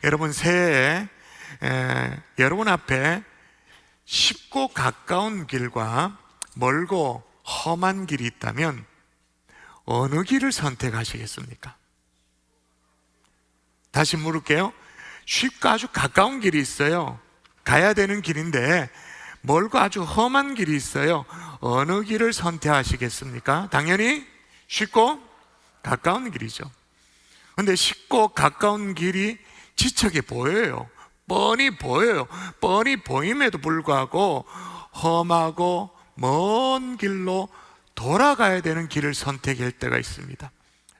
여러분 새해에 여러분 앞에 쉽고 가까운 길과 멀고 험한 길이 있다면 어느 길을 선택하시겠습니까? 다시 물을게요. 쉽고 아주 가까운 길이 있어요. 가야 되는 길인데 멀고 아주 험한 길이 있어요. 어느 길을 선택하시겠습니까? 당연히 쉽고 가까운 길이죠. 근데 쉽고 가까운 길이 지척해 보여요. 뻔히 보여요. 뻔히 보임에도 불구하고 험하고 먼 길로 돌아가야 되는 길을 선택할 때가 있습니다.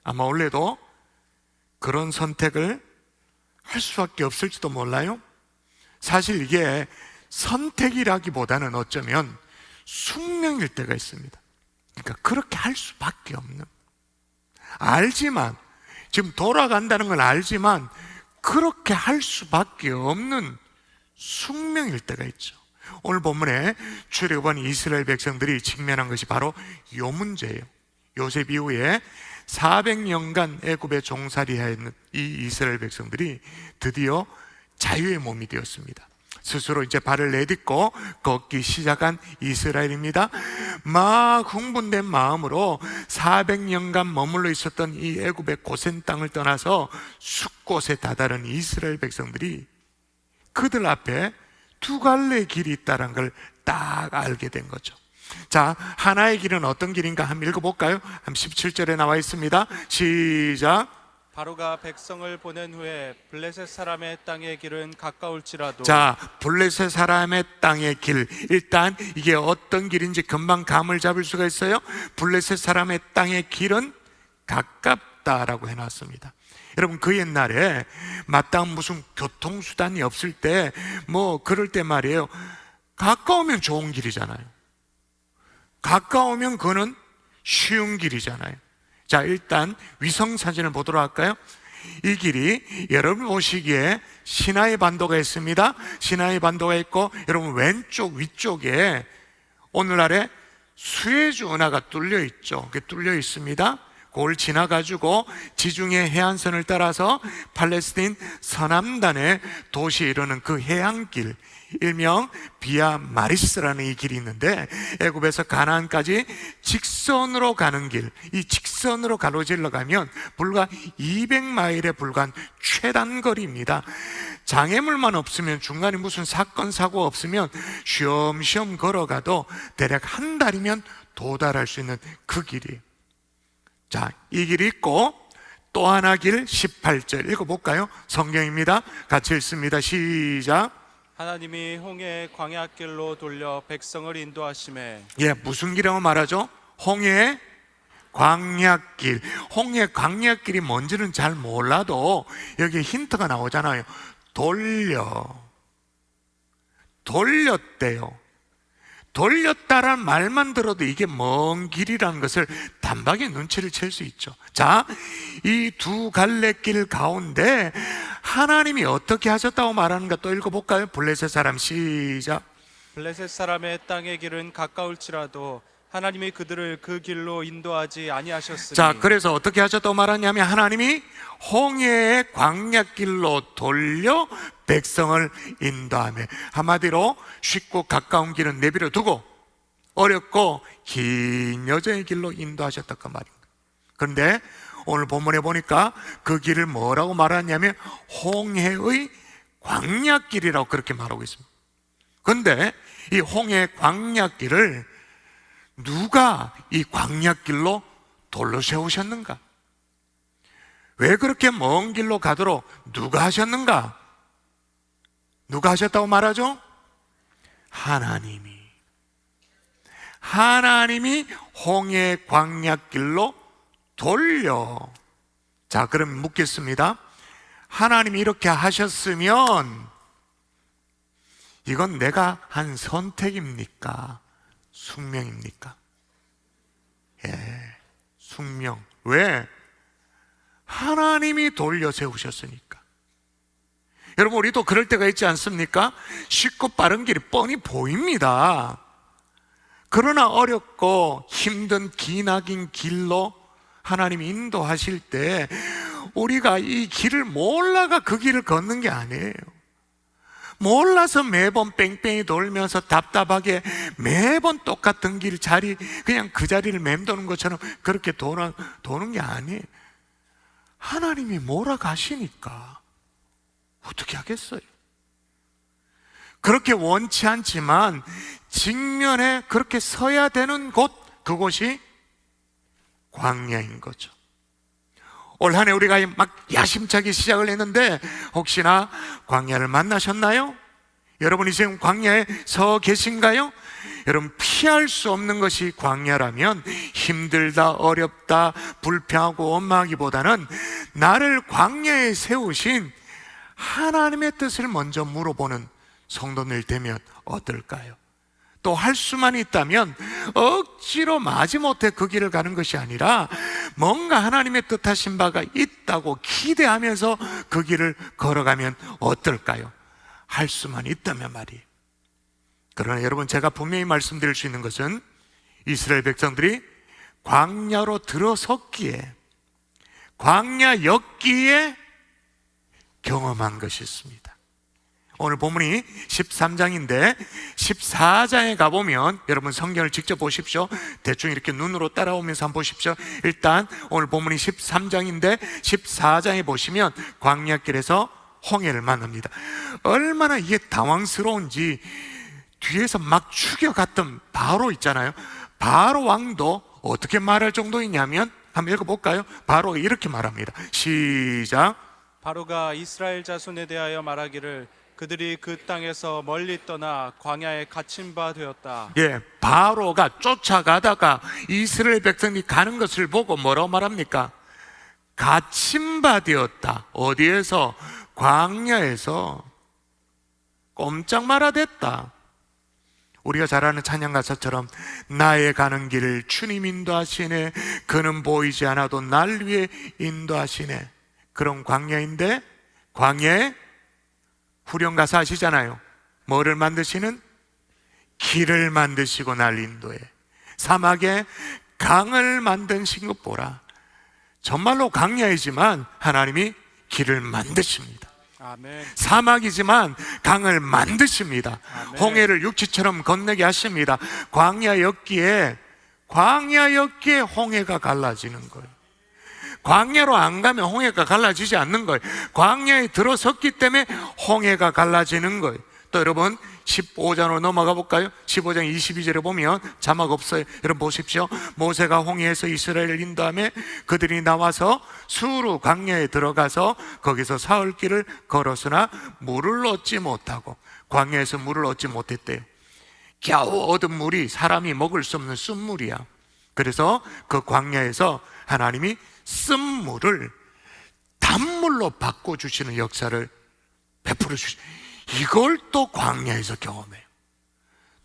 아마 원래도 그런 선택을 할 수밖에 없을지도 몰라요. 사실 이게 선택이라기보다는 어쩌면 숙명일 때가 있습니다. 그러니까 그렇게 할 수밖에 없는, 알지만, 지금 돌아간다는 걸 알지만 그렇게 할 수밖에 없는 숙명일 때가 있죠. 오늘 본문에 출애굽한 이스라엘 백성들이 직면한 것이 바로 이 문제예요. 요셉 이후에 400년간 애굽에 종살이하였는 이 이스라엘 백성들이 드디어 자유의 몸이 되었습니다. 스스로 이제 발을 내딛고 걷기 시작한 이스라엘입니다. 막 흥분된 마음으로 400년간 머물러 있었던 이 애굽의 고센 땅을 떠나서 숫곳에 다다른 이스라엘 백성들이 그들 앞에 두 갈래의 길이 있다는 걸 딱 알게 된 거죠. 자, 하나의 길은 어떤 길인가 한번 읽어볼까요? 17절에 나와 있습니다. 시작. 바로가 백성을 보낸 후에 블레셋 사람의 땅의 길은 가까울지라도. 자, 블레셋 사람의 땅의 길, 일단 이게 어떤 길인지 금방 감을 잡을 수가 있어요. 블레셋 사람의 땅의 길은 가깝다라고 해놨습니다. 여러분, 그 옛날에 마땅한 무슨 교통수단이 없을 때 뭐 그럴 때 말이에요, 가까우면 좋은 길이잖아요. 가까우면 그거는 쉬운 길이잖아요. 자, 일단 위성사진을 보도록 할까요? 이 길이 여러분 보시기에 시나이 반도가 있습니다. 시나이 반도가 있고, 여러분 왼쪽 위쪽에 오늘날에 수에즈 운하가 뚫려 있죠. 그게 뚫려 있습니다. 그걸 지나가지고 지중해 해안선을 따라서 팔레스틴 서남단의 도시에 이르는 그 해안길, 일명 비아 마리스라는 이 길이 있는데, 애굽에서 가나안까지 직선으로 가는 길, 이 직선으로 가로질러 가면 불과 200마일에 불과한 최단거리입니다. 장애물만 없으면, 중간에 무슨 사건 사고 없으면 쉬엄쉬엄 걸어가도 대략 한 달이면 도달할 수 있는 그 길이에요. 자, 이 길이 있고 또 하나 길 18절 읽어볼까요? 성경입니다. 같이 읽습니다. 시작. 하나님이 홍해의 광야길로 돌려 백성을 인도하시매. 예, 무슨 길이라고 말하죠? 홍해의 광야길. 홍해 광야길이 뭔지는 잘 몰라도 여기에 힌트가 나오잖아요. 돌렸대요. 돌렸다란 말만 들어도 이게 먼 길이라는 것을 단박에 눈치를 챌 수 있죠. 자, 이 두 갈래길 가운데 하나님이 어떻게 하셨다고 말하는가 또 읽어볼까요? 블레셋 사람 시작. 블레셋 사람의 땅의 길은 가까울지라도 하나님이 그들을 그 길로 인도하지 아니하셨으니. 자, 그래서 어떻게 하셨다고 말하냐면 하나님이 홍해의 광야길로 돌려 백성을 인도하며, 한마디로 쉽고 가까운 길은 내버려 두고 어렵고 긴 여정의 길로 인도하셨다 그 말입니다. 그런데 오늘 본문에 보니까 그 길을 뭐라고 말하냐면 홍해의 광야길이라고 그렇게 말하고 있습니다. 그런데 이 홍해 광야길을 누가 이 광야길로 돌로 세우셨는가? 왜 그렇게 먼 길로 가도록 누가 하셨는가? 누가 하셨다고 말하죠? 하나님이 홍해 광야길로 돌려. 자, 그럼 묻겠습니다. 하나님이 이렇게 하셨으면 이건 내가 한 선택입니까? 숙명입니까? 예, 숙명. 왜? 하나님이 돌려 세우셨으니까. 여러분, 우리도 그럴 때가 있지 않습니까? 쉽고 빠른 길이 뻔히 보입니다. 그러나 어렵고 힘든 기나긴 길로 하나님이 인도하실 때 우리가 이 길을 몰라가 그 길을 걷는 게 아니에요. 몰라서 매번 뺑뺑이 돌면서 답답하게 매번 똑같은 길 자리, 그냥 그 자리를 맴도는 것처럼 그렇게 도는 게 아니에요. 하나님이 몰아가시니까 어떻게 하겠어요? 그렇게 원치 않지만 직면에 그렇게 서야 되는 곳, 그곳이 광야인 거죠. 올 한 해 우리가 막 야심차게 시작을 했는데 혹시나 광야를 만나셨나요? 여러분이 지금 광야에 서 계신가요? 여러분, 피할 수 없는 것이 광야라면 힘들다, 어렵다, 불평하고 원망하기보다는 나를 광야에 세우신 하나님의 뜻을 먼저 물어보는 성도들 되면 어떨까요? 또 할 수만 있다면 억지로 마지못해 그 길을 가는 것이 아니라 뭔가 하나님의 뜻하신 바가 있다고 기대하면서 그 길을 걸어가면 어떨까요? 할 수만 있다면 말이에요. 그러나 여러분, 제가 분명히 말씀드릴 수 있는 것은 이스라엘 백성들이 광야로 들어섰기에, 광야 였기에 경험한 것이 있습니다. 오늘 본문이 13장인데 14장에 가보면, 여러분 성경을 직접 보십시오. 대충 이렇게 눈으로 따라오면서 한번 보십시오. 일단 오늘 본문이 13장인데 14장에 보시면 광야길에서 홍해를 만납니다. 얼마나 이게 당황스러운지, 뒤에서 막 죽여갔던 바로 있잖아요. 바로 왕도 어떻게 말할 정도이냐면, 한번 읽어볼까요? 바로가 이렇게 말합니다. 시작. 바로가 이스라엘 자손에 대하여 말하기를 그들이 그 땅에서 멀리 떠나 광야에 갇힌 바 되었다. 예, 바로가 쫓아가다가 이스라엘 백성이 가는 것을 보고 뭐라고 말합니까? 갇힌 바 되었다. 어디에서? 광야에서. 꼼짝 말아 됐다. 우리가 잘 아는 찬양 가사처럼 나의 가는 길을 주님 인도하시네, 그는 보이지 않아도 날 위해 인도하시네. 그런 광야인데, 광야에 후렴 가사 아시잖아요. 뭐를 만드시는? 길을 만드시고 날 인도해. 사막에 강을 만드신 것 보라. 정말로 광야이지만 하나님이 길을 만드십니다. 아멘. 사막이지만 강을 만드십니다. 아멘. 홍해를 육지처럼 건너게 하십니다. 광야였기에 홍해가 갈라지는 거예요. 광야로 안 가면 홍해가 갈라지지 않는 거예요. 광야에 들어섰기 때문에 홍해가 갈라지는 거예요. 또 여러분 15장으로 넘어가 볼까요? 15장 22절에 보면 자막 없어요. 여러분 보십시오. 모세가 홍해에서 이스라엘을 인도하며 그들이 나와서 수르 광야에 들어가서 거기서 사흘길을 걸었으나 물을 얻지 못하고, 광야에서 물을 얻지 못했대요. 겨우 얻은 물이 사람이 먹을 수 없는 쓴물이야. 그래서 그 광야에서 하나님이 쓴물을 단물로 바꿔주시는 역사를 베풀어 주시. 이걸 또 광야에서 경험해요.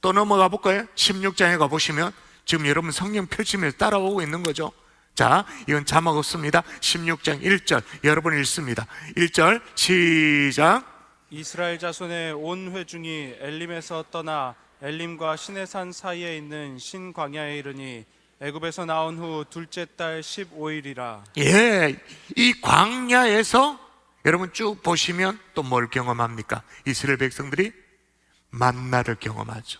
또 넘어가 볼까요? 16장에 가보시면 지금 여러분 성경 펼치면서 따라오고 있는 거죠. 자, 이건 자막 없습니다. 16장 1절 여러분 읽습니다. 1절 시작. 이스라엘 자손의 온 회중이 엘림에서 떠나 엘림과 시내산 사이에 있는 신광야에 이르니 애굽에서 나온 후 둘째 달 15일이라. 예, 이 광야에서 여러분 쭉 보시면 또 뭘 경험합니까? 이스라엘 백성들이 만나를 경험하죠.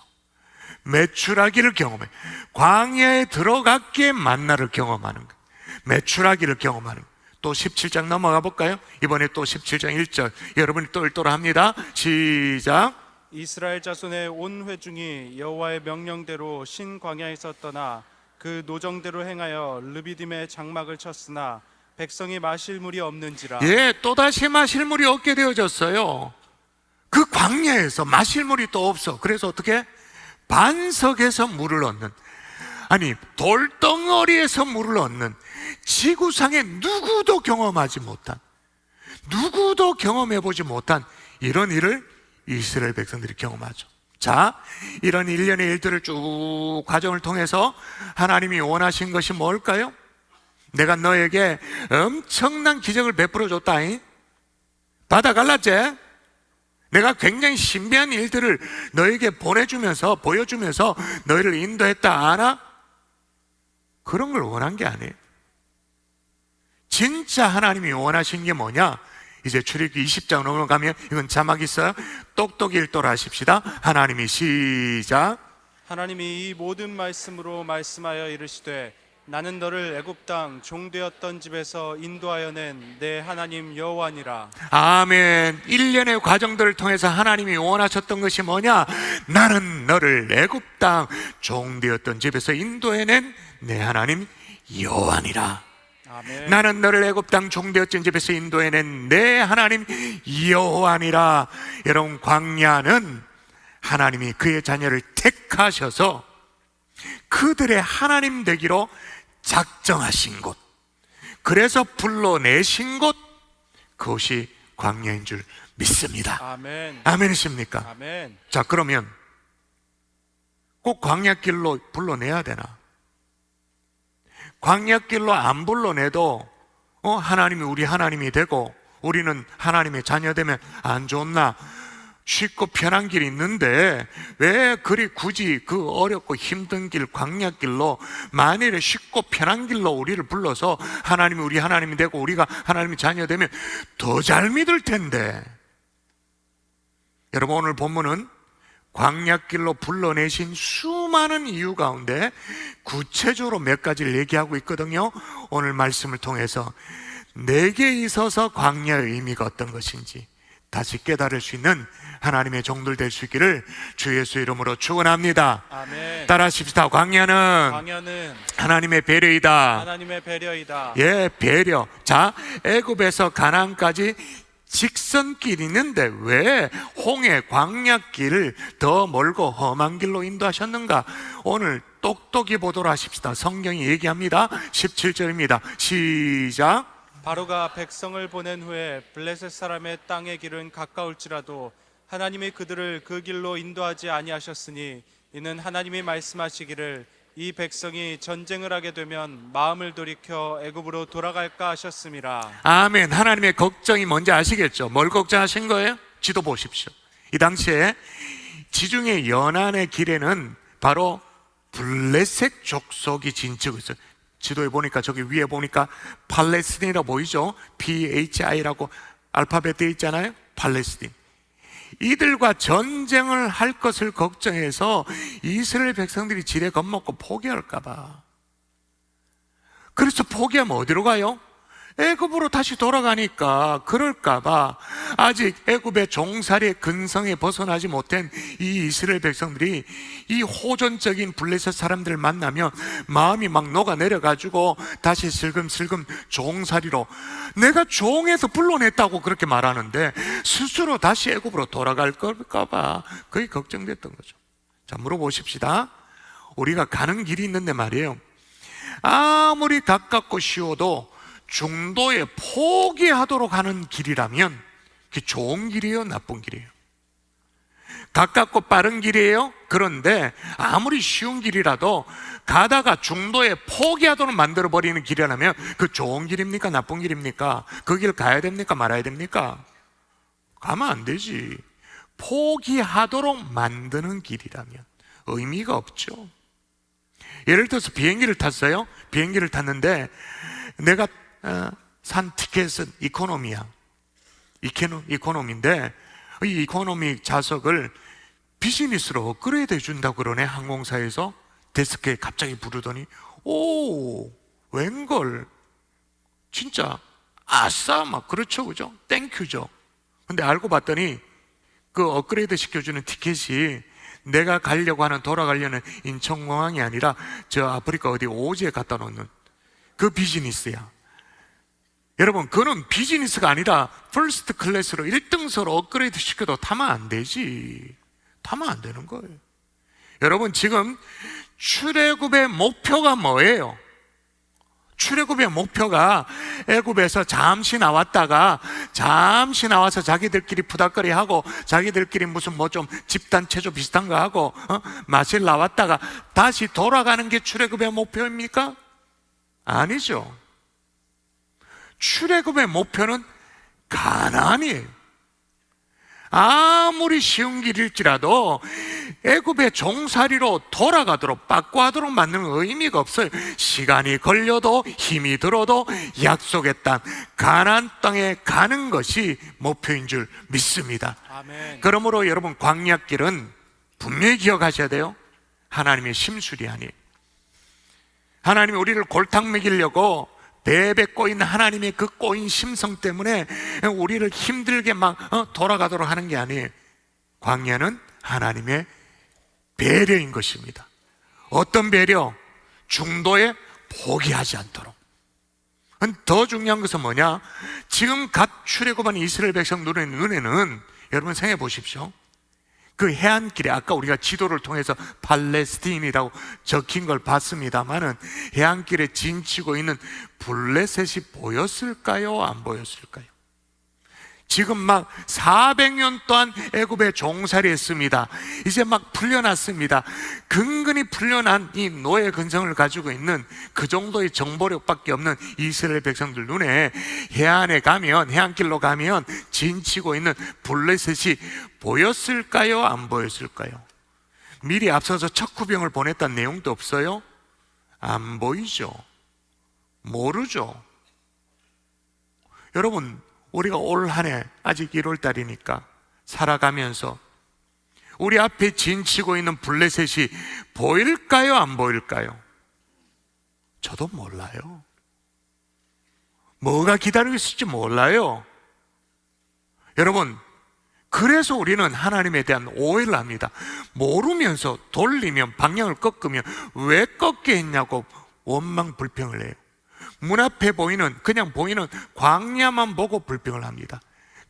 메추라기를 경험해요. 광야에 들어갔기에 만나를 경험하는 거예요. 메추라기를 경험하는 거예요. 또 17장 넘어가 볼까요? 이번에 또 17장 1절 여러분이 똘똘합니다. 시작. 이스라엘 자손의 온 회중이 여호와의 명령대로 신광야에서 떠나 그 노정대로 행하여 르비딤의 장막을 쳤으나 백성이 마실 물이 없는지라. 예, 또다시 마실 물이 없게 되어졌어요. 그 광야에서 마실 물이 또 없어. 그래서 어떻게? 반석에서 물을 얻는, 아니 돌덩어리에서 물을 얻는, 지구상에 누구도 경험하지 못한, 누구도 경험해보지 못한 이런 일을 이스라엘 백성들이 경험하죠. 자, 이런 일련의 일들을 쭉 과정을 통해서 하나님이 원하신 것이 뭘까요? 내가 너에게 엄청난 기적을 베풀어 줬다. 바다 갈랐지? 내가 굉장히 신비한 일들을 너에게 보내주면서 보여주면서 너희를 인도했다. 알아? 그런 걸 원한 게 아니에요. 진짜 하나님이 원하신 게 뭐냐? 이제 출애굽기 20장 넘어가면 이건 자막 있어요. 똑똑히 읽도록 하십시다. 하나님이 시작. 하나님이 이 모든 말씀으로 말씀하여 이르시되 나는 너를 애굽 땅 종되었던 집에서 인도하여 낸 내 하나님 여호와니라. 아멘. 일련의 과정들을 통해서 하나님이 원하셨던 것이 뭐냐? 나는 너를 애굽 땅 종되었던 집에서 인도해낸 내 하나님 여호와니라. 아멘. 나는 너를 애굽 땅 종되었던 집에서 인도해낸 내 하나님 여호와니라. 여러분, 광야는 하나님이 그의 자녀를 택하셔서 그들의 하나님 되기로 작정하신 곳, 그래서 불러내신 곳, 그것이 광야인 줄 믿습니다. 아멘. 아멘이십니까? 아멘. 자, 그러면 꼭 광야길로 불러내야 되나? 광야길로 안 불러내도 하나님이 우리 하나님이 되고 우리는 하나님의 자녀 되면 안 좋나? 쉽고 편한 길이 있는데 왜 그리 굳이 그 어렵고 힘든 길, 광야길로, 만일에 쉽고 편한 길로 우리를 불러서 하나님이 우리 하나님이 되고 우리가 하나님의 자녀 되면 더 잘 믿을 텐데. 여러분, 오늘 본문은 광야길로 불러내신 수많은 이유 가운데 구체적으로 몇 가지를 얘기하고 있거든요. 오늘 말씀을 통해서 내게 있어서 광야의 의미가 어떤 것인지 다시 깨달을 수 있는 하나님의 종들 될 수 있기를 주 예수 이름으로 축원합니다. 아멘. 따라하십시다. 광야는 하나님의 배려이다. 하나님의 배려이다. 예, 배려. 자, 애굽에서 가나안까지 직선길이 있는데 왜 홍해 광야길을 더 멀고 험한 길로 인도하셨는가? 오늘 똑똑히 보도록 하십시다. 성경이 얘기합니다. 17절입니다. 시작. 바로가 백성을 보낸 후에 블레셋 사람의 땅의 길은 가까울지라도 하나님이 그들을 그 길로 인도하지 아니하셨으니 이는 하나님이 말씀하시기를 이 백성이 전쟁을 하게 되면 마음을 돌이켜 애굽으로 돌아갈까 하셨음이라. 아멘. 하나님의 걱정이 뭔지 아시겠죠? 뭘 걱정하신 거예요? 지도 보십시오. 이 당시에 지중해 연안의 길에는 바로 블레셋 족속이 진치고 있어요. 지도에 보니까 저기 위에 보니까 팔레스틴이라고 보이죠? PHI라고 알파벳 되어 있잖아요. 팔레스틴. 이들과 전쟁을 할 것을 걱정해서 이스라엘 백성들이 지레 겁먹고 포기할까 봐. 그래서 포기하면 어디로 가요? 애굽으로 다시 돌아가니까 그럴까 봐 아직 애굽의 종살이의 근성에 벗어나지 못한 이 이스라엘 백성들이 이 호전적인 블레셋 사람들을 만나면 마음이 막 녹아내려가지고 다시 슬금슬금 종살이로, 내가 종에서 불러냈다고 그렇게 말하는데 스스로 다시 애굽으로 돌아갈 걸까 봐 그게 걱정됐던 거죠. 자, 물어보십시다. 우리가 가는 길이 있는데 말이에요, 아무리 가깝고 쉬워도 중도에 포기하도록 하는 길이라면 그게 좋은 길이에요, 나쁜 길이에요? 가깝고 빠른 길이에요. 그런데 아무리 쉬운 길이라도 가다가 중도에 포기하도록 만들어버리는 길이라면 그 좋은 길입니까, 나쁜 길입니까? 그 길 가야 됩니까, 말아야 됩니까? 가면 안 되지. 포기하도록 만드는 길이라면 의미가 없죠. 예를 들어서 비행기를 탔어요. 비행기를 탔는데 내가 산 티켓은 이코노미야. 이코노미인데 이 이코노미 좌석을 비즈니스로 업그레이드 해준다고 그러네. 항공사에서 데스크에 갑자기 부르더니 오, 웬걸, 진짜 아싸, 막 그렇죠, 그죠? 땡큐죠. 근데 알고 봤더니 그 업그레이드 시켜주는 티켓이 내가 가려고 하는, 돌아가려는 인천공항이 아니라 저 아프리카 어디 오지에 갖다 놓는 그 비즈니스야. 여러분, 그는 비즈니스가 아니라 퍼스트 클래스로 1등석으로 업그레이드 시켜도 타면 안 되지. 타면 안 되는 거예요. 여러분, 지금 출애굽의 목표가 뭐예요? 출애굽의 목표가 애굽에서 잠시 나왔다가 잠시 나와서 자기들끼리 푸닥거리하고 자기들끼리 무슨 뭐 좀 집단 체조 비슷한 거 하고 마실 나왔다가 다시 돌아가는 게 출애굽의 목표입니까? 아니죠. 출애굽의 목표는 가나안이에요. 아무리 쉬운 길일지라도 애굽의 종살이로 돌아가도록 빠꾸하도록 만드는 의미가 없어요. 시간이 걸려도 힘이 들어도 약속의 땅 가나안 땅에 가는 것이 목표인 줄 믿습니다. 아멘. 그러므로 여러분, 광야길은 분명히 기억하셔야 돼요. 하나님의 심술이 아니에요. 하나님이 우리를 골탕 먹이려고 배배 꼬인 하나님의 그 꼬인 심성 때문에 우리를 힘들게 막 돌아가도록 하는 게 아니에요. 광야는 하나님의 배려인 것입니다. 어떤 배려? 중도에 포기하지 않도록. 더 중요한 것은 뭐냐? 지금 갓 출애굽한 이스라엘 백성 눈에는 여러분 생각해 보십시오. 그 해안길에 아까 우리가 지도를 통해서 팔레스틴이라고 적힌 걸 봤습니다만은 해안길에 진치고 있는 블레셋이 보였을까요? 안 보였을까요? 지금 막 400년 동안 애굽에 종살이 했습니다. 이제 막 풀려났습니다. 근근히 풀려난 이 노예 근성을 가지고 있는 그 정도의 정보력밖에 없는 이스라엘 백성들 눈에 해안길로 가면 진치고 있는 블레셋이 보였을까요? 안 보였을까요? 미리 앞서서 척후병을 보냈다는 내용도 없어요? 안 보이죠? 모르죠? 여러분, 우리가 올 한 해 아직 1월달이니까 살아가면서 우리 앞에 진치고 있는 블레셋이 보일까요? 안 보일까요? 저도 몰라요. 뭐가 기다리고 있을지 몰라요. 여러분, 그래서 우리는 하나님에 대한 오해를 합니다. 모르면서 돌리면, 방향을 꺾으면 왜 꺾게 했냐고 원망 불평을 해요. 문 앞에 그냥 보이는 광야만 보고 불평을 합니다.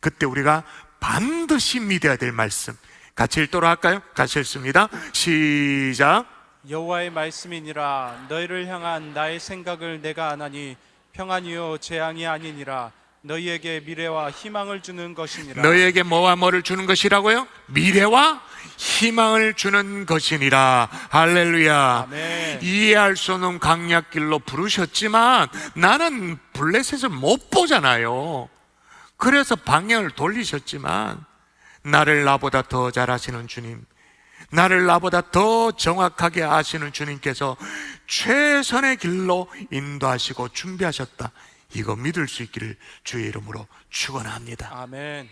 그때 우리가 반드시 믿어야 될 말씀, 같이 읽도록 할까요? 같이 읽습니다. 시작. 여호와의 말씀이니라. 너희를 향한 나의 생각을 내가 아나니 평안이요 재앙이 아니니라. 너희에게 미래와 희망을 주는 것이니라. 너희에게 뭐와 뭐를 주는 것이라고요? 미래와 희망을 주는 것이니라. 할렐루야. 아멘. 이해할 수 없는 광야길로 부르셨지만 나는 블레셋을 못 보잖아요. 그래서 방향을 돌리셨지만 나를 나보다 더 잘 아시는 주님, 나를 나보다 더 정확하게 아시는 주님께서 최선의 길로 인도하시고 준비하셨다. 이거 믿을 수 있기를 주의 이름으로 축원합니다. 아멘.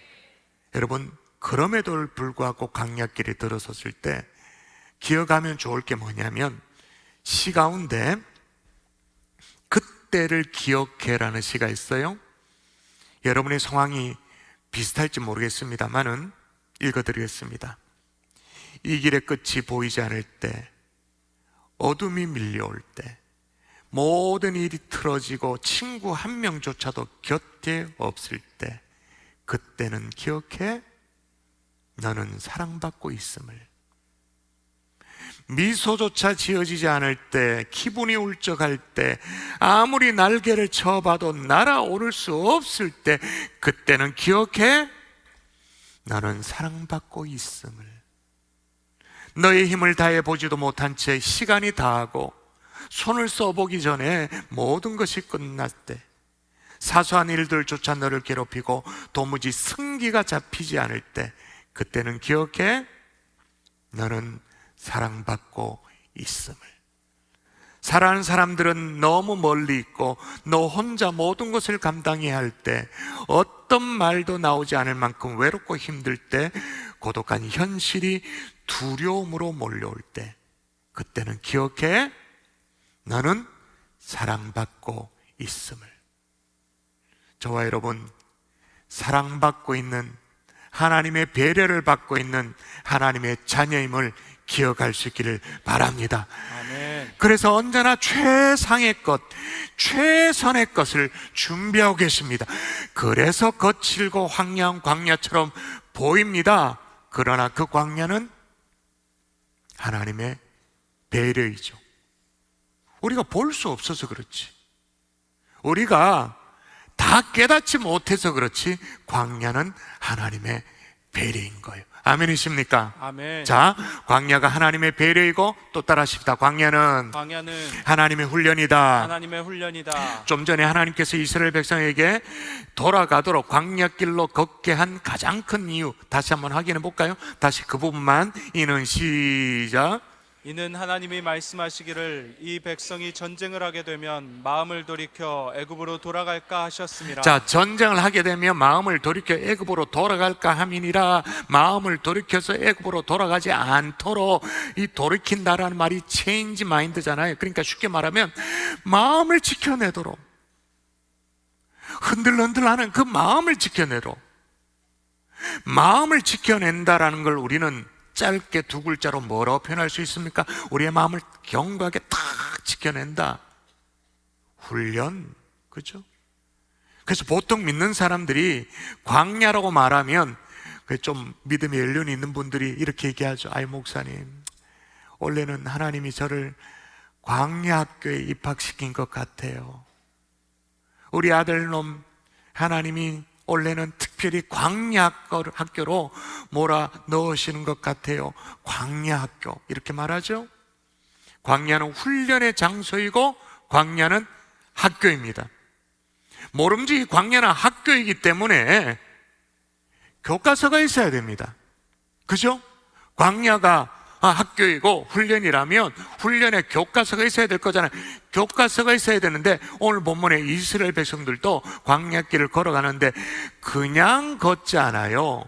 여러분, 그럼에도 불구하고 광야길에 들어섰을 때 기억하면 좋을 게 뭐냐면, 시 가운데 그때를 기억해라는 시가 있어요. 여러분의 상황이 비슷할지 모르겠습니다만은 읽어드리겠습니다. 이 길의 끝이 보이지 않을 때, 어둠이 밀려올 때, 모든 일이 틀어지고 친구 한 명조차도 곁에 없을 때, 그때는 기억해. 너는 사랑받고 있음을. 미소조차 지어지지 않을 때, 기분이 울적할 때, 아무리 날개를 쳐봐도 날아오를 수 없을 때, 그때는 기억해. 너는 사랑받고 있음을. 너의 힘을 다해 보지도 못한 채 시간이 다하고 손을 써보기 전에 모든 것이 끝날 때, 사소한 일들조차 너를 괴롭히고 도무지 승기가 잡히지 않을 때, 그때는 기억해. 너는 사랑받고 있음을. 사랑하는 사람들은 너무 멀리 있고 너 혼자 모든 것을 감당해야 할 때, 어떤 말도 나오지 않을 만큼 외롭고 힘들 때, 고독한 현실이 두려움으로 몰려올 때, 그때는 기억해. 나는 사랑받고 있음을. 저와 여러분, 사랑받고 있는, 하나님의 배려를 받고 있는 하나님의 자녀임을 기억할 수 있기를 바랍니다. 아멘. 그래서 언제나 최상의 것, 최선의 것을 준비하고 계십니다. 그래서 거칠고 황량한 광야처럼 보입니다. 그러나 그 광야는 하나님의 배려이죠. 우리가 볼 수 없어서 그렇지, 우리가 다 깨닫지 못해서 그렇지, 광야는 하나님의 배려인 거예요. 아멘이십니까? 아멘. 자, 광야가 하나님의 배려이고 또 따라하십니다. 광야는 하나님의 훈련이다. 하나님의 훈련이다. 좀 전에 하나님께서 이스라엘 백성에게 돌아가도록 광야길로 걷게 한 가장 큰 이유, 다시 한번 확인해 볼까요? 다시 그 부분만. 이는 시작. 이는 하나님이 말씀하시기를 이 백성이 전쟁을 하게 되면 마음을 돌이켜 애굽으로 돌아갈까 하셨습니다. 자, 전쟁을 하게 되면 마음을 돌이켜 애굽으로 돌아갈까 함이니라. 마음을 돌이켜서 애굽으로 돌아가지 않도록, 이 돌이킨다라는 말이 체인지 마인드잖아요. 그러니까 쉽게 말하면 마음을 지켜내도록, 흔들흔들하는 그 마음을 지켜내도록. 마음을 지켜낸다라는 걸 우리는 짧게 두 글자로 뭐라고 표현할 수 있습니까? 우리의 마음을 견고하게 탁 지켜낸다. 훈련, 그죠? 그래서 보통 믿는 사람들이 광야라고 말하면 좀 믿음의 연륜이 있는 분들이 이렇게 얘기하죠. 아이 목사님, 원래는 하나님이 저를 광야 학교에 입학시킨 것 같아요. 우리 아들놈 하나님이 원래는 특별히 광야 학교로 몰아 넣으시는 것 같아요. 광야 학교, 이렇게 말하죠. 광야는 훈련의 장소이고 광야는 학교입니다. 모름지기 광야는 학교이기 때문에 교과서가 있어야 됩니다. 그죠? 광야가 학교이고 훈련이라면 훈련에 교과서가 있어야 될 거잖아요. 교과서가 있어야 되는데 오늘 본문에 이스라엘 백성들도 광야길을 걸어가는데 그냥 걷지 않아요.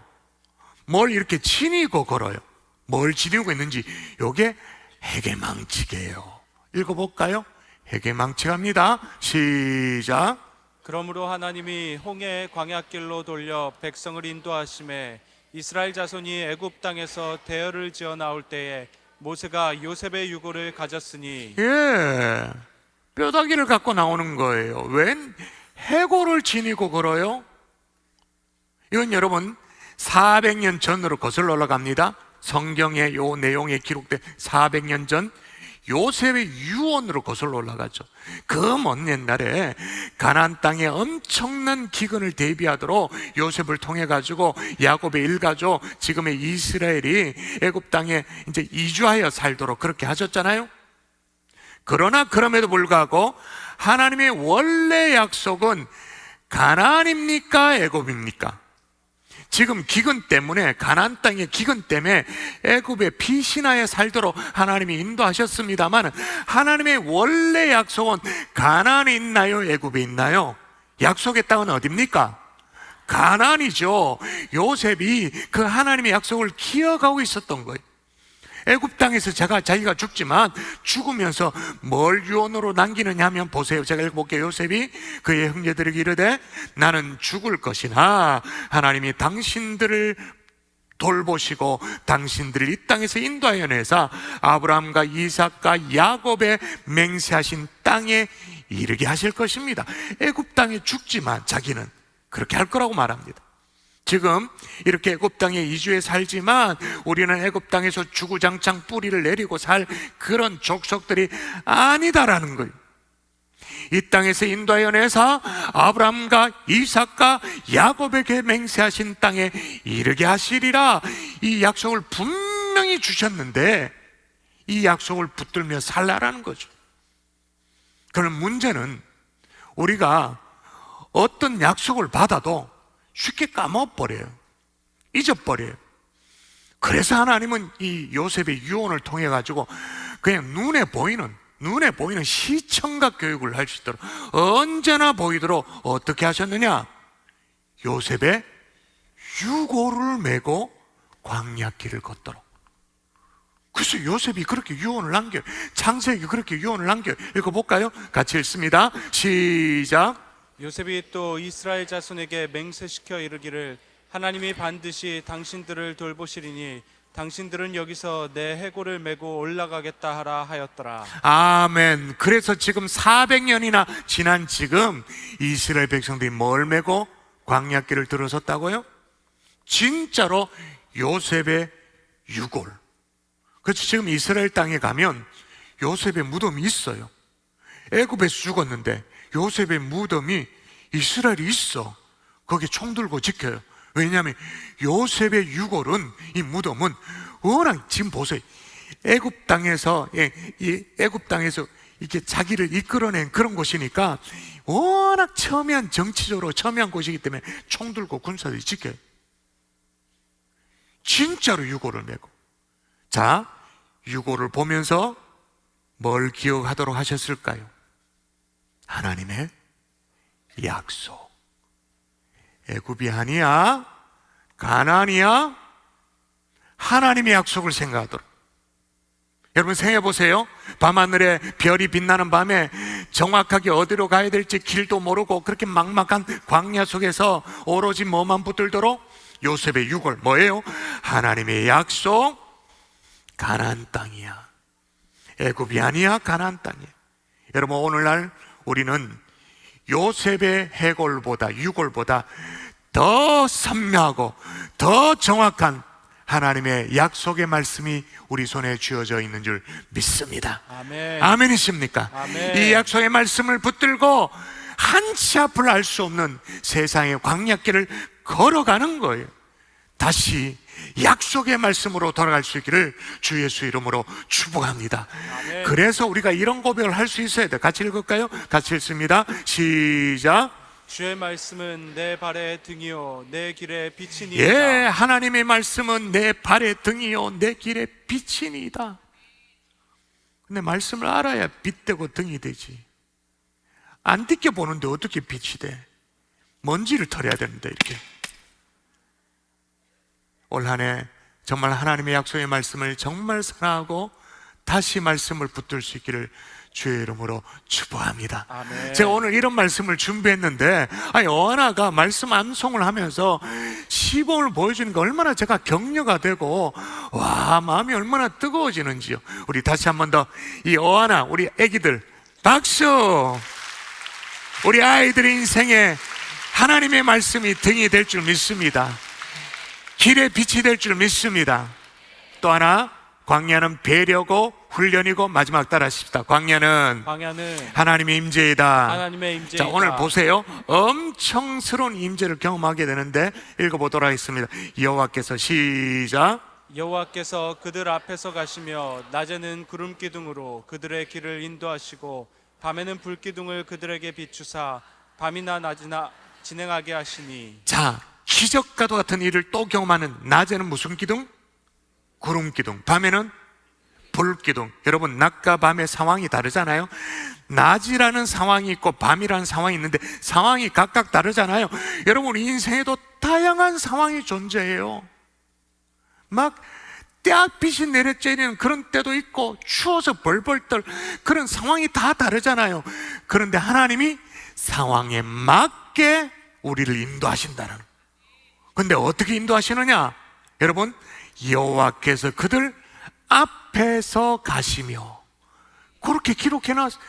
뭘 이렇게 지니고 걸어요. 뭘 지니고 있는지, 요게 해계망치개예요. 읽어볼까요? 해계망치갑니다. 시작. 그러므로 하나님이 홍해의 광야길로 돌려 백성을 인도하심에 이스라엘 자손이 애굽 땅에서 대열을 지어 나올 때에 모세가 요셉의 유고를 가졌으니, 예, 뼈다귀를 갖고 나오는 거예요. 웬 해골을 지니고 걸어요? 이건 여러분 400년 전으로 거슬러 올라갑니다. 성경의 요 내용에 기록된 400년 전 요셉의 유언으로 거슬러 올라가죠. 그 먼 옛날에 가나안 땅에 엄청난 기근을 대비하도록 요셉을 통해 가지고 야곱의 일가족, 지금의 이스라엘이 애굽 땅에 이제 이주하여 살도록 그렇게 하셨잖아요. 그러나 그럼에도 불구하고 하나님의 원래 약속은 가나안입니까? 애굽입니까? 지금 기근 때문에, 가나안 땅의 기근 때문에 애굽의 피신하에 살도록 하나님이 인도하셨습니다만 하나님의 원래 약속은 가나안에 있나요? 애굽에 있나요? 약속의 땅은 어디입니까? 가나안이죠. 요셉이 그 하나님의 약속을 기억하고 있었던 거예요. 애굽 땅에서 자기가 죽지만 죽으면서 뭘 유언으로 남기느냐 하면, 보세요. 제가 읽어볼게요. 요셉이 그의 형제들에게 이르되 나는 죽을 것이나 하나님이 당신들을 돌보시고 당신들을 이 땅에서 인도하여 내사 아브라함과 이삭과 야곱의 맹세하신 땅에 이르게 하실 것입니다. 애굽 땅에 죽지만 자기는 그렇게 할 거라고 말합니다. 지금 이렇게 애굽 땅에 이주해 살지만 우리는 애굽 땅에서 주구장창 뿌리를 내리고 살 그런 족속들이 아니다라는 거예요. 이 땅에서 인도하여 내사 아브라함과 이삭과 야곱에게 맹세하신 땅에 이르게 하시리라. 이 약속을 분명히 주셨는데 이 약속을 붙들며 살라라는 거죠. 그럼 문제는 우리가 어떤 약속을 받아도 쉽게 까먹어버려요. 잊어버려요. 그래서 하나님은 이 요셉의 유언을 통해 가지고 그냥 눈에 보이는 시청각 교육을 할 수 있도록, 언제나 보이도록 어떻게 하셨느냐? 요셉의 유고를 메고 광야길을 걷도록. 그래서 요셉이 그렇게 유언을 남겨요. 창세기 그렇게 유언을 남겨요. 읽어볼까요? 같이 읽습니다. 시작. 요셉이 또 이스라엘 자손에게 맹세시켜 이르기를 하나님이 반드시 당신들을 돌보시리니 당신들은 여기서 내 해골을 메고 올라가겠다 하라 하였더라. 아멘. 그래서 지금 400년이나 지난 지금 이스라엘 백성들이 뭘 메고 광야길을 들어섰다고요? 진짜로 요셉의 유골. 그래서 지금 이스라엘 땅에 가면 요셉의 무덤이 있어요. 애굽에서 죽었는데 요셉의 무덤이 이스라엘이 있어. 거기 총 들고 지켜요. 왜냐하면 요셉의 유골은, 이 무덤은 워낙, 지금 보세요, 애굽 땅에서 이렇게 자기를 이끌어낸 그런 곳이니까 워낙 첨예한, 정치적으로 첨예한 곳이기 때문에 총 들고 군사들이 지켜요. 진짜로 유골을 메고. 자, 유골을 보면서 뭘 기억하도록 하셨을까요? 하나님의 약속. 애굽이 아니야, 가나안이야, 하나님의 약속을 생각하도록. 여러분 생각해 보세요. 밤하늘에 별이 빛나는 밤에 정확하게 어디로 가야 될지 길도 모르고 그렇게 막막한 광야 속에서 오로지 뭐만 붙들도록? 요셉의 유골. 뭐예요? 하나님의 약속, 가나안 땅이야. 애굽이 아니야, 가나안 땅이야. 여러분, 오늘날 우리는 요셉의 해골보다, 유골보다 더 선명하고 더 정확한 하나님의 약속의 말씀이 우리 손에 쥐어져 있는 줄 믿습니다. 아멘. 아멘이십니까? 아멘. 이 약속의 말씀을 붙들고 한치 앞을 알 수 없는 세상의 광야길을 걸어가는 거예요. 다시 약속의 말씀으로 돌아갈 수 있기를 주 예수 이름으로 축복합니다. 아멘. 그래서 우리가 이런 고백을 할 수 있어야 돼요. 같이 읽을까요? 같이 읽습니다. 시작. 주의 말씀은 내 발의 등이요 내 길의 빛이니이다. 예, 하나님의 말씀은 내 발의 등이요 내 길의 빛이니이다. 근데 말씀을 알아야 빛되고 등이 되지. 안 듣게 보는데 어떻게 빛이 돼? 먼지를 털어야 되는데 이렇게. 올 한 해 정말 하나님의 약속의 말씀을 정말 사랑하고 다시 말씀을 붙들 수 있기를 주의 이름으로 축복합니다. 아멘. 제가 오늘 이런 말씀을 준비했는데, 여하나가 말씀 암송을 하면서 시범을 보여주는 게 얼마나 제가 격려가 되고, 와, 마음이 얼마나 뜨거워지는지요. 우리 다시 한 번 더 이 어하나, 우리 애기들 박수. 우리 아이들의 인생에 하나님의 말씀이 등이 될 줄 믿습니다. 길의 빛이 될 줄 믿습니다. 또 하나, 광야는 배려고 훈련이고, 마지막 따라하십시다. 광야는 하나님의 임재이다. 하나님의 임재이다. 자, 오늘 보세요. 엄청스러운 임재를 경험하게 되는데 읽어보도록 하겠습니다. 여호와께서 시작. 여호와께서 그들 앞에서 가시며 낮에는 구름 기둥으로 그들의 길을 인도하시고 밤에는 불 기둥을 그들에게 비추사 밤이나 낮이나 진행하게 하시니. 자, 기적과도 같은 일을 또 경험하는, 낮에는 무슨 기둥? 구름 기둥. 밤에는 불 기둥. 여러분, 낮과 밤의 상황이 다르잖아요. 낮이라는 상황이 있고 밤이라는 상황이 있는데 상황이 각각 다르잖아요. 여러분, 인생에도 다양한 상황이 존재해요. 막 떼약빛이 내려쬐는 그런 때도 있고, 추워서 벌벌 떨 그런 상황이 다 다르잖아요. 그런데 하나님이 상황에 맞게 우리를 인도하신다는. 근데 어떻게 인도하시느냐? 여러분, 여호와께서 그들 앞에서 가시며, 그렇게 기록해놨어요.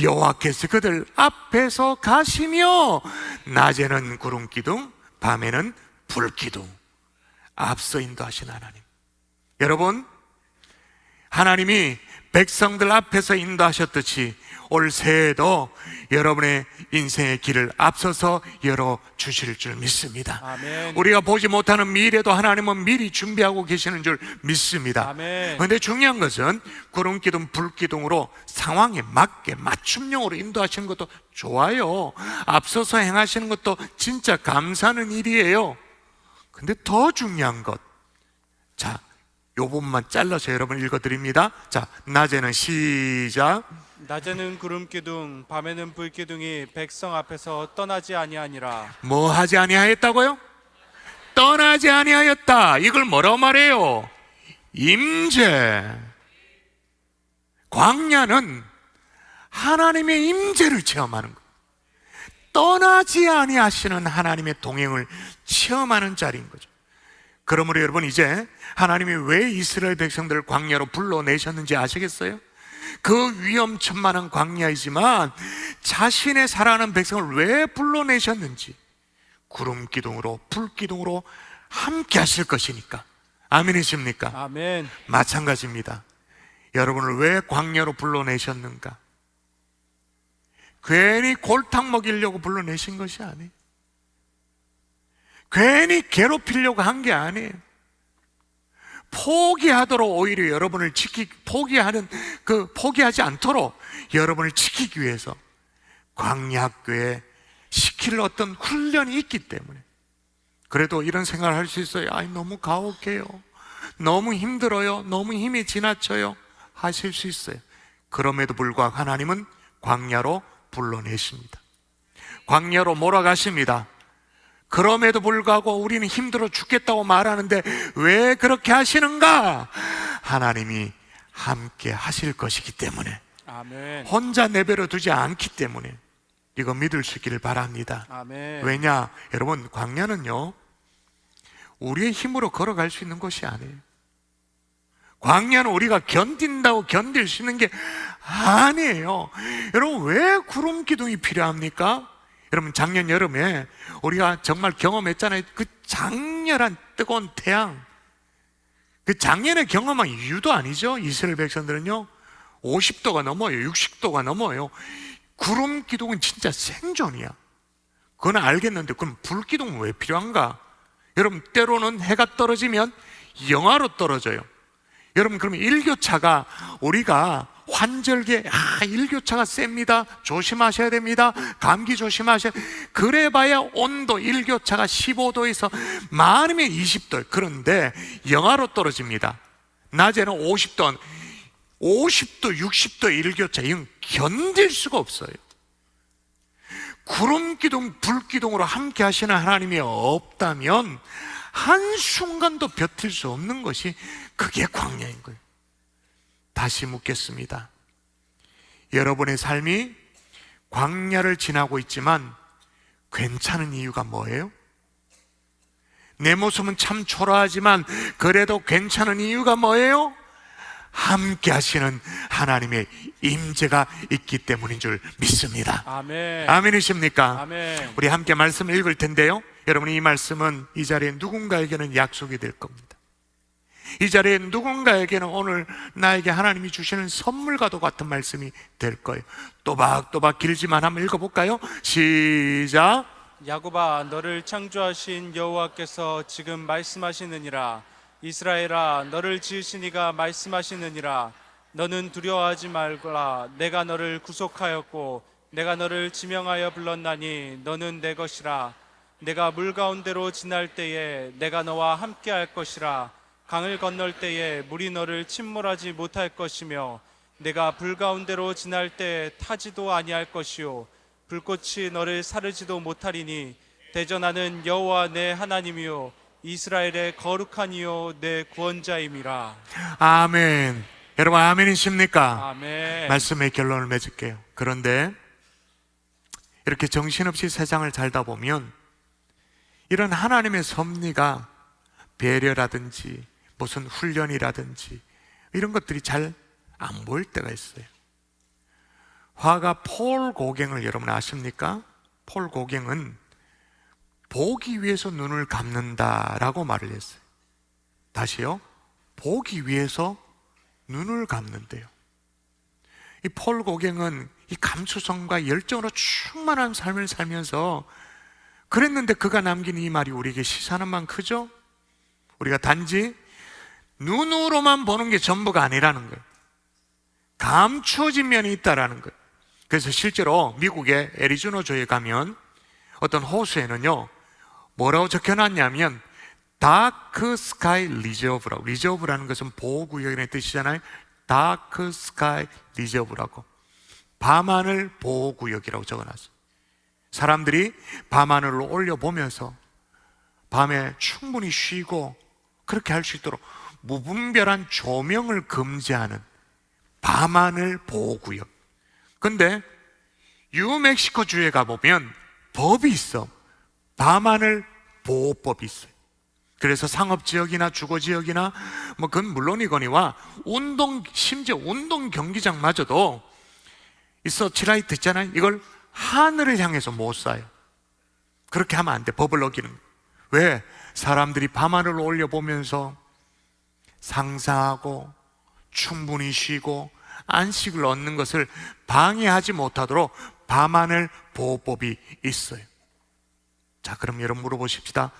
여호와께서 그들 앞에서 가시며 낮에는 구름 기둥, 밤에는 불 기둥, 앞서 인도하신 하나님. 여러분, 하나님이 백성들 앞에서 인도하셨듯이 올 새해에도 여러분의 인생의 길을 앞서서 열어주실 줄 믿습니다. 아멘. 우리가 보지 못하는 미래도 하나님은 미리 준비하고 계시는 줄 믿습니다. 아멘. 그런데 중요한 것은 구름기둥, 불기둥으로 상황에 맞게 맞춤형으로 인도하시는 것도 좋아요. 앞서서 행하시는 것도 진짜 감사하는 일이에요. 근데 더 중요한 것, 자, 요 부분만 잘라서 여러분 읽어드립니다. 자, 낮에는 시작. 낮에는 구름 기둥 밤에는 불 기둥이 백성 앞에서 떠나지 아니하니라. 뭐 하지 아니하였다고요? 떠나지 아니하였다. 이걸 뭐라고 말해요? 임재. 광야는 하나님의 임재를 체험하는 거예요. 떠나지 아니하시는 하나님의 동행을 체험하는 자리인 거죠. 그러므로 여러분, 이제 하나님이 왜 이스라엘 백성들을 광야로 불러내셨는지 아시겠어요? 그 위험천만한 광야이지만 자신의 사랑하는 백성을 왜 불러내셨는지, 구름 기둥으로 불 기둥으로 함께 하실 것이니까. 아멘이십니까? 아멘. 마찬가지입니다. 여러분을 왜 광야로 불러내셨는가? 괜히 골탕 먹이려고 불러내신 것이 아니에요. 괜히 괴롭히려고 한 게 아니에요. 포기하도록 오히려 여러분을 포기하지 않도록 여러분을 지키기 위해서 광야교회 시킬 어떤 훈련이 있기 때문에. 그래도 이런 생각을 할 수 있어요. 아이, 너무 가혹해요, 너무 힘들어요, 너무 힘이 지나쳐요 하실 수 있어요. 그럼에도 불구하고 하나님은 광야로 불러내십니다. 광야로 몰아가십니다. 그럼에도 불구하고 우리는 힘들어 죽겠다고 말하는데 왜 그렇게 하시는가? 하나님이 함께 하실 것이기 때문에, 아멘. 혼자 내버려 두지 않기 때문에 이거 믿을 수 있기를 바랍니다. 아멘. 왜냐? 여러분, 광야는요 우리의 힘으로 걸어갈 수 있는 것이 아니에요. 광야는 우리가 견딘다고 견딜 수 있는 게 아니에요. 여러분, 왜 구름 기둥이 필요합니까? 여러분, 작년 여름에 우리가 정말 경험했잖아요. 그 장렬한 뜨거운 태양. 그 작년에 경험한 이유도 아니죠. 이스라엘 백성들은요 50도가 넘어요, 60도가 넘어요. 구름 기둥은 진짜 생존이야. 그건 알겠는데 그럼 불 기둥은 왜 필요한가? 여러분, 때로는 해가 떨어지면 영하로 떨어져요. 여러분, 그러면 일교차가, 우리가 환절기에 일교차가 셉니다, 조심하셔야 됩니다, 감기 조심하셔야, 그래봐야 온도 일교차가 15도에서 많으면 20도. 그런데 영하로 떨어집니다. 낮에는 50도, 60도 일교차, 이건 견딜 수가 없어요. 구름기둥, 불기둥으로 함께 하시는 하나님이 없다면 한순간도 버틸 수 없는 것이, 그게 광야인 거예요. 다시 묻겠습니다. 여러분의 삶이 광야를 지나고 있지만 괜찮은 이유가 뭐예요? 내 모습은 참 초라하지만 그래도 괜찮은 이유가 뭐예요? 함께 하시는 하나님의 임재가 있기 때문인 줄 믿습니다. 아멘. 아멘이십니까? 아멘. 우리 함께 말씀을 읽을 텐데요, 여러분, 이 말씀은 이 자리에 누군가에게는 약속이 될 겁니다. 이 자리에 누군가에게는 오늘 나에게 하나님이 주시는 선물과도 같은 말씀이 될 거예요. 또박또박 길지만 한번 읽어볼까요? 시작. 야곱아, 너를 창조하신 여호와께서 지금 말씀하시느니라. 이스라엘아, 너를 지으신 이가 말씀하시느니라. 너는 두려워하지 말거라. 내가 너를 구속하였고 내가 너를 지명하여 불렀나니 너는 내 것이라. 내가 물 가운데로 지날 때에 내가 너와 함께 할 것이라. 강을 건널 때에 물이 너를 침몰하지 못할 것이며 내가 불 가운데로 지날 때에 타지도 아니할 것이요 불꽃이 너를 사르지도 못하리니 대전하는 여호와 내 하나님이요 이스라엘의 거룩한 이요 내 구원자임이라. 아멘. 여러분, 아멘이십니까? 아멘. 말씀의 결론을 맺을게요. 그런데 이렇게 정신없이 세상을 살다 보면 이런 하나님의 섭리가, 배려라든지 무슨 훈련이라든지 이런 것들이 잘 안 보일 때가 있어요. 화가 폴 고갱을 여러분 아십니까? 폴 고갱은 보기 위해서 눈을 감는다라고 말을 했어요. 다시요, 보기 위해서 눈을 감는데요. 이 폴 고갱은 이 감수성과 열정으로 충만한 삶을 살면서 그랬는데 그가 남긴 이 말이 우리에게 시사하는 만 크죠? 우리가 단지 눈으로만 보는 게 전부가 아니라는 거예요. 감추어진 면이 있다라는 거예요. 그래서 실제로 미국의 애리조나주에 가면 어떤 호수에는요 뭐라고 적혀놨냐면 Dark Sky Reserve라고. 리저브라는 것은 보호구역이라는 뜻이잖아요. Dark Sky Reserve라고, 밤하늘 보호구역이라고 적어놨어요. 사람들이 밤하늘을 올려보면서 밤에 충분히 쉬고 그렇게 할 수 있도록 무분별한 조명을 금지하는 밤하늘 보호구역. 근데 뉴멕시코주에 가보면 법이 있어. 밤하늘 보호법이 있어요. 그래서 상업지역이나 주거지역이나 뭐 그건 물론이거니와 심지어 운동 경기장마저도 이 서치라이트 있잖아요. 이걸 하늘을 향해서 못 쏴요. 그렇게 하면 안 돼. 법을 어기는. 왜? 사람들이 밤하늘을 올려보면서 상상하고 충분히 쉬고 안식을 얻는 것을 방해하지 못하도록 밤하늘 보호법이 있어요. 자, 그럼 여러분 물어보십시다.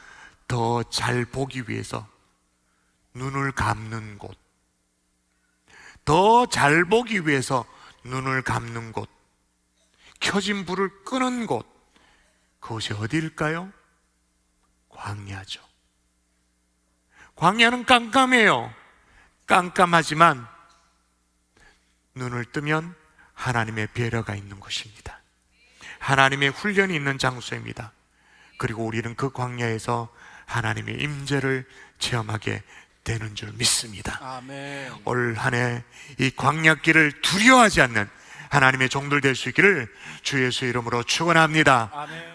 더 잘 보기 위해서 눈을 감는 곳, 더 잘 보기 위해서 눈을 감는 곳, 켜진 불을 끄는 곳, 그것이 어디일까요? 광야죠. 광야는 깜깜해요. 깜깜하지만 눈을 뜨면 하나님의 배려가 있는 곳입니다. 하나님의 훈련이 있는 장소입니다. 그리고 우리는 그 광야에서 하나님의 임재를 체험하게 되는 줄 믿습니다. 아멘. 올 한 해 이 광야길을 두려워하지 않는 하나님의 종들 될 수 있기를 주 예수의 이름으로 축원합니다. 아멘.